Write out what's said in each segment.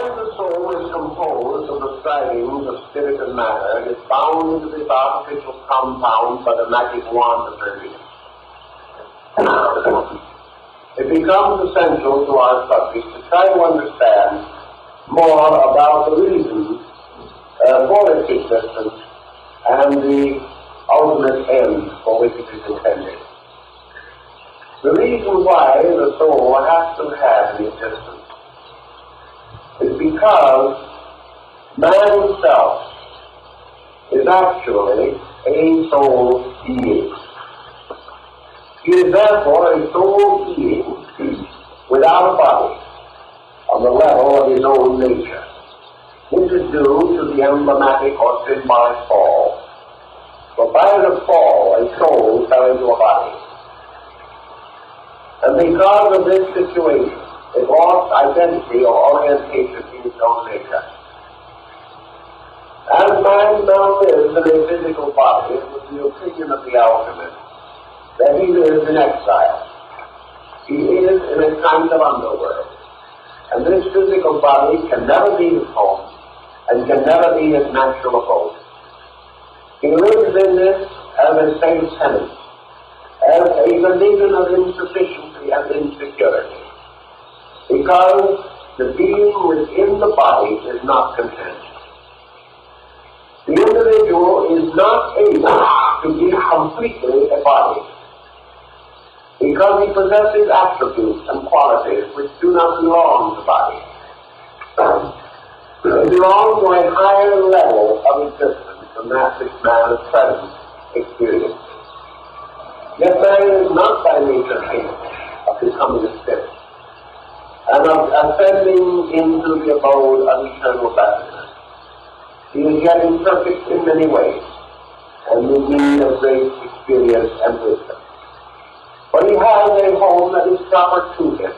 as the soul is composed of the strivings of spirit and matter, it is bound into this artificial compound by the magic wand of her being. It becomes essential to our subject to try to understand more about the reasons for its existence and the ultimate end for which it is intended. The reason why the soul has to have an existence is because man himself is actually a soul being. He is therefore a soul being without a body on the level of his own nature. This is due to the emblematic or symbolic fall. For by the fall, a soul fell into a body. And because of this situation, it lost identity or orientation in its own nature. As man now lives in a physical body, it was the opinion of the alchemist that he lives in exile. He is in a kind of underworld. And this physical body can never be his home and can never be his natural abode. He lives in this as a safe tenant, as a condition of insufficiency and insecurity, because the being within the body is not content. The individual is not able to be completely a body, because he possesses attributes and qualities which do not belong to the body. They belong to a higher level of existence than that which man at present experiences. Yet man is not by nature capable of becoming a spirit and of ascending into the abode of eternal blessedness. He is yet imperfect in many ways and in need of great experience and wisdom. But he has a home that is proper to him.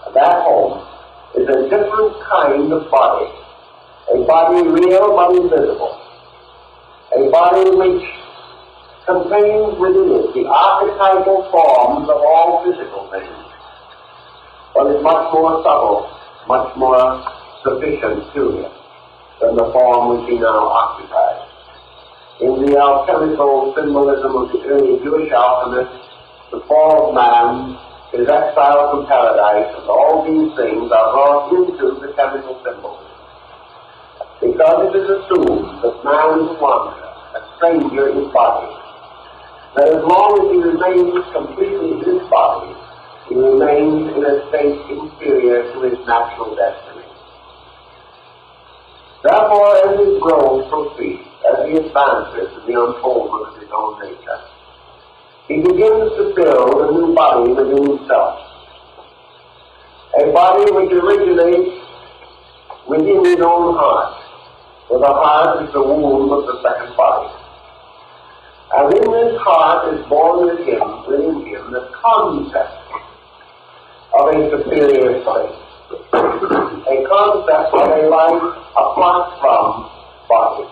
And that home is a different kind of body. A body real but invisible. A body which contains within it the archetypal forms of all physical things, but is much more subtle, much more sufficient to him than the form which he now occupies. In the alchemical symbolism of the early Jewish alchemists, the fall of man, his exile from paradise, and all these things are brought into the chemical symbols. Because it is assumed that man is a wanderer, a stranger in body, that as long as he remains completely in his body, he remains in a state inferior to his natural destiny. Therefore, as his growth proceeds, as he advances in the unfoldment of his own nature, he begins to build a new body within himself. A body which originates within his own heart, for the heart is the womb of the second body. And in this heart is born within him, the concept of a superior place, a concept of a life apart from body,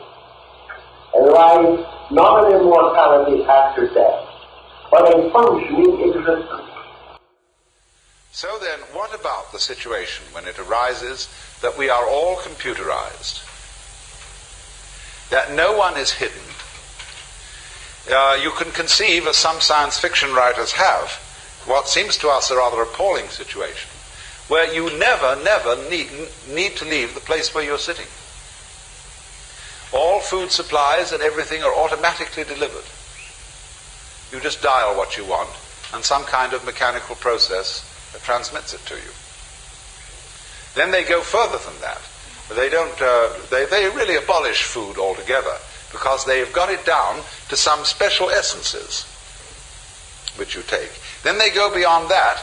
a life not an immortality after death, but a functioning existence. So then, what about the situation when it arises that we are all computerized, that no one is hidden? You can conceive, as some science fiction writers have, what seems to us a rather appalling situation, where you never need to leave the place where you're sitting. All food supplies and everything are automatically delivered. You just dial what you want, and some kind of mechanical process transmits it to you. Then they go further than that. They really abolish food altogether, because they've got it down to some special essences which you take. Then they go beyond that,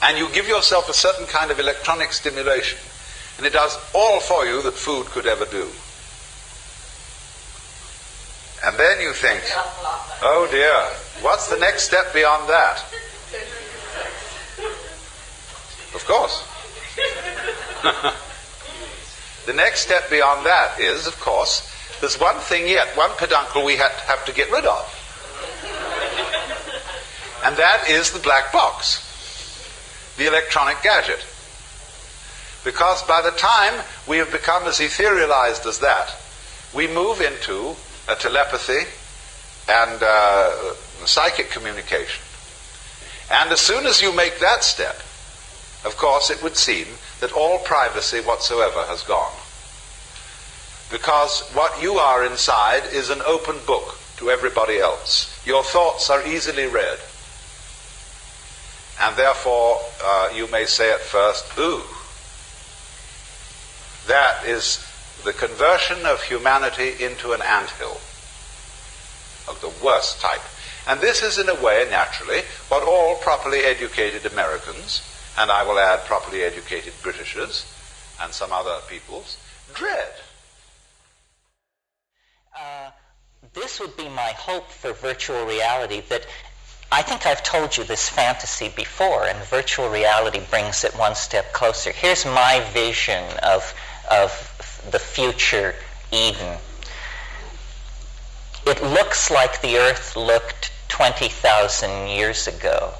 and you give yourself a certain kind of electronic stimulation, and it does all for you that food could ever do. And then you think, oh dear, what's the next step beyond that? Of course. The next step beyond that is, of course, there's one thing yet, one peduncle we have to get rid of. And that is the black box, the electronic gadget. Because by the time we have become as etherealized as that, we move into a telepathy and psychic communication. And as soon as you make that step, of course, it would seem that all privacy whatsoever has gone. Because what you are inside is an open book to everybody else. Your thoughts are easily read. And therefore, you may say at first, ooh, that is the conversion of humanity into an anthill of the worst type. And this is, in a way, naturally, what all properly educated Americans, and I will add properly educated Britishers, and some other peoples, dread. This would be my hope for virtual reality, that I think I've told you this fantasy before, and virtual reality brings it one step closer. Here's my vision of the future Eden. It looks like the Earth looked 20,000 years ago.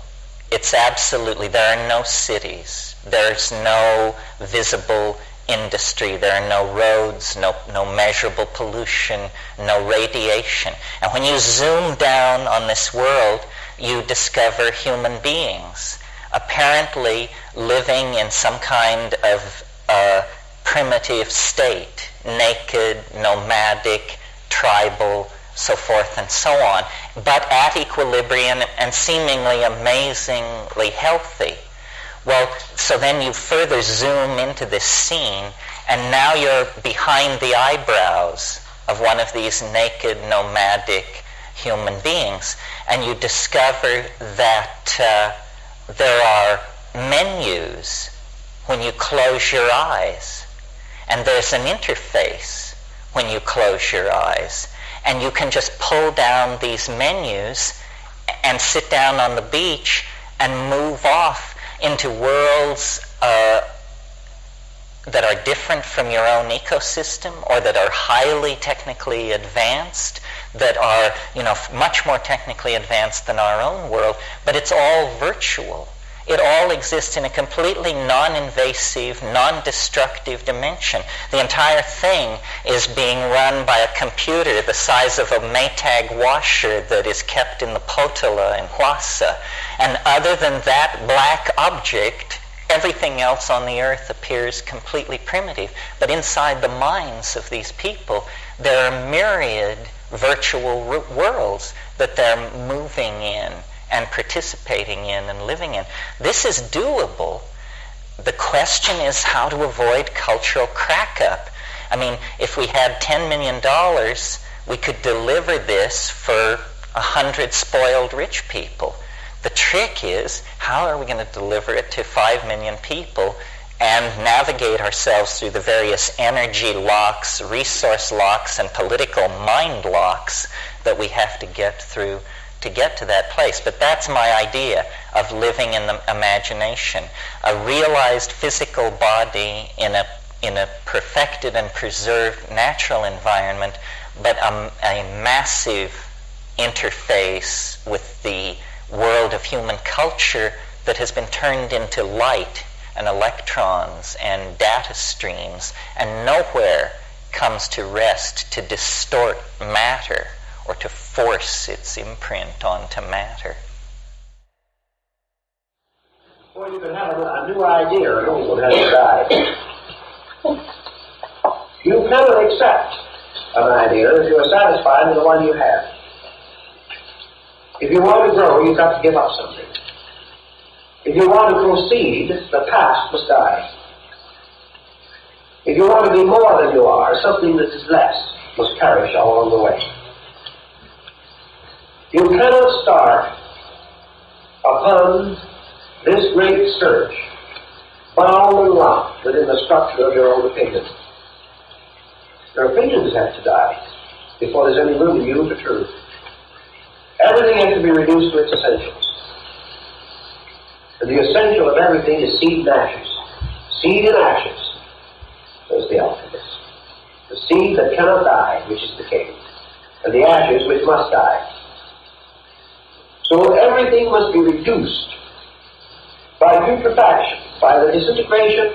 It's absolutely, there are no cities, there's no visible industry, there are no roads, no measurable pollution, no radiation. And when you zoom down on this world, you discover human beings, apparently living in some kind of primitive state, naked, nomadic, tribal, so forth and so on, but at equilibrium and seemingly amazingly healthy. Well, so then you further zoom into this scene, and now you're behind the eyebrows of one of these naked, nomadic human beings, and you discover that there are menus when you close your eyes, and there's an interface when you close your eyes, and you can just pull down these menus and sit down on the beach and move off into worlds that are different from your own ecosystem, or that are highly technically advanced, that are, much more technically advanced than our own world, but it's all virtual. It all exists in a completely non-invasive, non-destructive dimension. The entire thing is being run by a computer the size of a Maytag washer that is kept in the Potala in Huasa. And other than that black object, everything else on the earth appears completely primitive. But inside the minds of these people, there are myriad virtual worlds that they're moving in and participating in and living in. This is doable. The question is how to avoid cultural crack-up. I mean, if we had $10 million, we could deliver this for 100 spoiled rich people. The trick is, how are we going to deliver it to 5 million people and navigate ourselves through the various energy locks, resource locks, and political mind locks that we have to get through to get to that place? But that's my idea of living in the imagination. A realized physical body in a perfected and preserved natural environment, but a massive interface with the world of human culture that has been turned into light and electrons and data streams, and nowhere comes to rest to distort matter or to force its imprint onto matter. Well, you can have a new idea, and always have to die. You cannot accept an idea if you are satisfied with the one you have. If you want to grow, you've got to give up something. If you want to proceed, the past must die. If you want to be more than you are, something that is less must perish along the way. You cannot start upon this great search bound and locked within the structure of your own opinion. Your opinions have to die before there's any room in you for truth. Everything has to be reduced to its essentials. And the essential of everything is seed and ashes. Seed and ashes is the alchemist. The seed that cannot die, which is the king, and the ashes which must die. So everything must be reduced by putrefaction, by the disintegration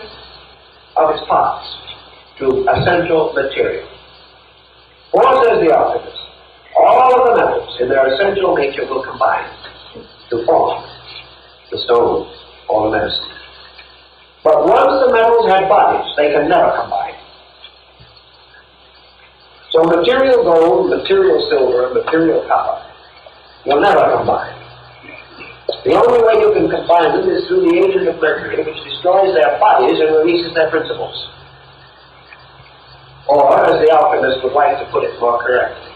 of its parts to essential material. For, says the alchemist, all of the metals in their essential nature will combine to form the stone or the medicine. But once the metals have bodies, they can never combine. So material gold, material silver, material copper will never combine. The only way you can combine them is through the agent of mercury, which destroys their bodies and releases their principles. Or, as the alchemist would like to put it more correctly,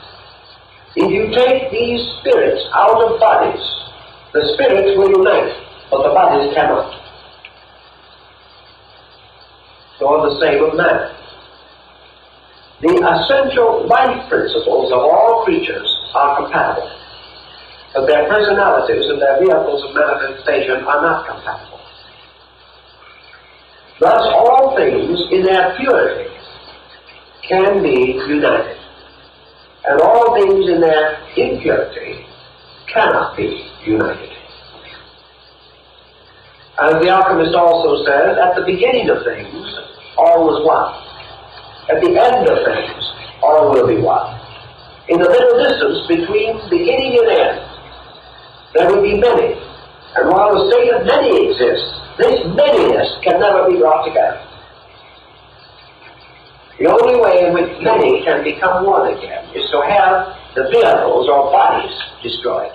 if you take these spirits out of bodies, the spirits will unite, but the bodies cannot. So the same of man. The essential life principles of all creatures are compatible, but their personalities and their vehicles of manifestation are not compatible. Thus, all things in their purity can be united, and all things in their impurity cannot be united. As the alchemist also says, at the beginning of things, all was one. At the end of things, all will be one. In the middle distance between beginning and end, there will be many. And while the state of many exists, this manyness can never be brought together. The only way in which many can become one again is to have the vehicles or bodies destroyed.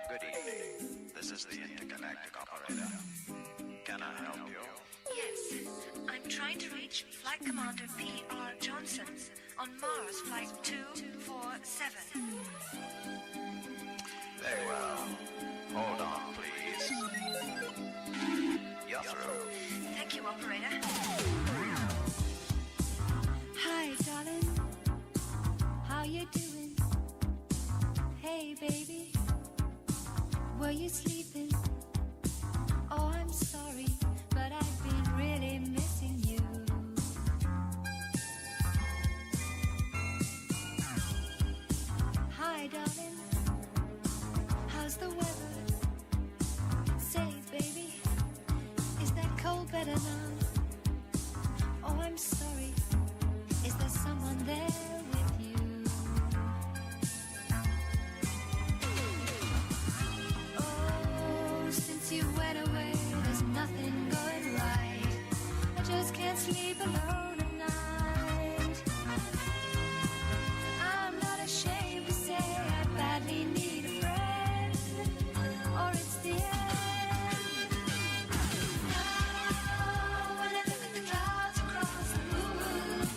Good evening. This is the intergalactic operator. Can I help you? Yes, I'm trying to reach Flight Commander P.R. Johnson on Mars Flight 247. Very well. Hold on, please. You're through. Thank you, operator. Hi, darling. How you doing? Hey, baby. Were you sleeping? Oh, I'm sorry, but I've been really missing you. Hi, darling. How's the weather? Say, baby, is that cold better now? Oh, I'm sorry. Is there someone there with you? Oh, since you went away, there's nothing going right. I just can't sleep alone at night. I'm not ashamed to say I badly need a friend, or it's the end. Now, when I look at the clouds across the moon,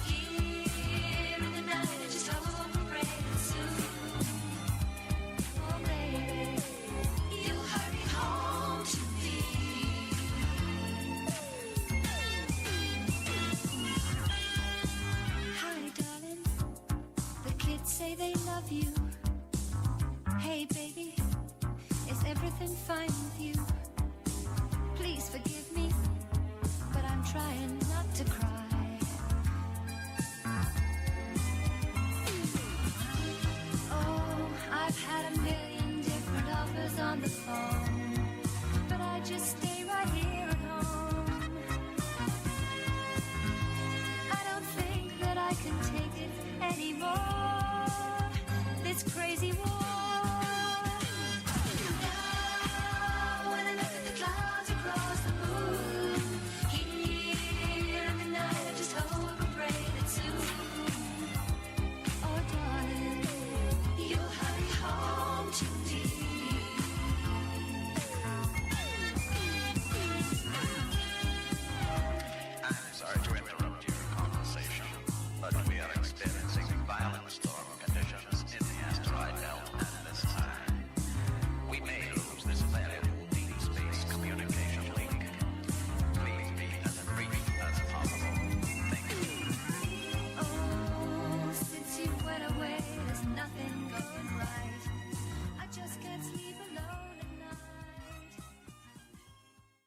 here in the night, I just hope and pray that soon, oh baby, you'll hurry home to me. Hi, darling. The kids say they love you.